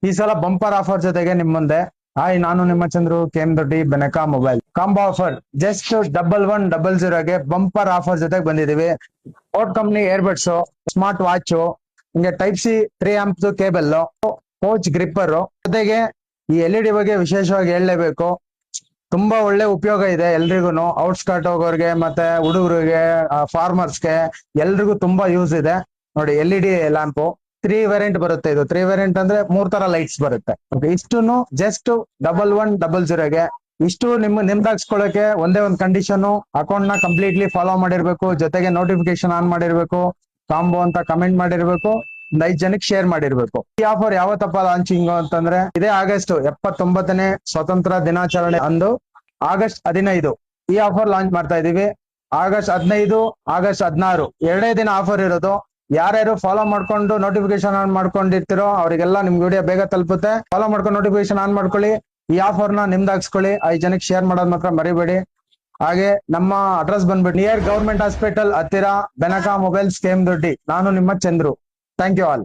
ಈ ಸಲ bumper offer ಜೊತೆಗೆ ನಿಮ್ ಮುಂದೆ ಹಾಯ್, ನಾನು ನಿಮ್ಮ Chandru KM Doddi Benaka mobile combo offer just 1100ಗೆ ಬಂಪರ್ ಆಫರ್ ಜೊತೆಗೆ ಬಂದಿದೀವಿ. Boat company earbuds, smart watch, ಹಿಂಗೆ type C 3 amps cable, pouch gripper ಜೊತೆಗೆ ಈ LED ಬಗ್ಗೆ ವಿಶೇಷವಾಗಿ ಹೇಳಲೇಬೇಕು. ತುಂಬಾ ಒಳ್ಳೆ ಉಪಯೋಗ ಇದೆ ಎಲ್ರಿಗೂ. ಔಟ್ಸ್ಕರ್ಟ್ ಹೋಗೋರ್ಗೆ ಮತ್ತೆ ಹುಡುಗರಿಗೆ, ಫಾರ್ಮರ್ಸ್ಗೆ ಎಲ್ರಿಗೂ ತುಂಬಾ ಯೂಸ್ ಇದೆ. ನೋಡಿ LED ಲ್ಯಾಂಪ್ 3 ವೇರಿಯಂಟ್ ಬರುತ್ತೆ. ಇದು 3 ವೇರಿಯಂಟ್ ಅಂದ್ರೆ 3 ತರ ಲೈಟ್ಸ್ ಬರುತ್ತೆ. ಇಷ್ಟುನು ಜಸ್ಟ್ 1100ಗೆ. ಇಷ್ಟು ನಿಮ್ದಾಗ್ಸ್ಕೊಳಕ್ಕೆ ಒಂದೇ ಒಂದು ಕಂಡೀಷನ್, ಅಕೌಂಟ್ ನ ಕಂಪ್ಲೀಟ್ಲಿ ಫಾಲೋ ಮಾಡಿರ್ಬೇಕು, ಜೊತೆಗೆ ನೋಟಿಫಿಕೇಶನ್ ಆನ್ ಮಾಡಿರ್ಬೇಕು, ಕಾಂಬೋ ಅಂತ ಕಮೆಂಟ್ ಮಾಡಿರ್ಬೇಕು, 5 ಜನಕ್ಕೆ ಶೇರ್ ಮಾಡಿರ್ಬೇಕು. ಈ ಆಫರ್ ಯಾವತ್ತಪ್ಪ ಲಾಂಚಿಂಗ್ ಅಂತಂದ್ರೆ ಇದೇ ಆಗಸ್ಟ್ 79ನೇ ಸ್ವತಂತ್ರ ದಿನಾಚರಣೆ ಅಂದು ಆಗಸ್ಟ್ 15 ಈ ಆಫರ್ ಲಾಂಚ್ ಮಾಡ್ತಾ ಇದೀವಿ. ಆಗಸ್ಟ್ 15, ಆಗಸ್ಟ್ 16 ಎರಡೇ ದಿನ ಆಫರ್ ಇರೋದು. ಯಾರ್ಯಾರು ಫಾಲೋ ಮಾಡ್ಕೊಂಡು ನೋಟಿಫಿಕೇಶನ್ ಆನ್ ಮಾಡ್ಕೊಂಡಿರ್ತಿರೋ ಅವರಿಗೆಲ್ಲ ನಿಮ್ ವಿಡಿಯೋ ಬೇಗ ತಲುಪುತ್ತೆ. ಫಾಲೋ ಮಾಡ್ಕೊಂಡು ನೋಟಿಫಿಕೇಶನ್ ಆನ್ ಮಾಡ್ಕೊಳ್ಳಿ. ಈ ಆಫರ್ ನ ನಿಮ್ದಾಗ್ಸ್ಕೊಳ್ಳಿ. 5 ಜನಕ್ಕೆ ಶೇರ್ ಮಾಡೋದ್ ಮಾತ್ರ ಮರಿಬೇಡಿ. ಹಾಗೆ ನಮ್ಮ ಅಡ್ರೆಸ್ ಬಂದ್ಬಿಟ್ಟು ನಿಯರ್ ಗವರ್ಮೆಂಟ್ ಹಾಸ್ಪಿಟಲ್ ಹತ್ತಿರ ಬೆನಕಾ ಮೊಬೈಲ್ಸ್ ಕೆಎಂ ದೊಡ್ಡಿ. ನಾನು ನಿಮ್ಮ ಚಂದ್ರು. Thank you all.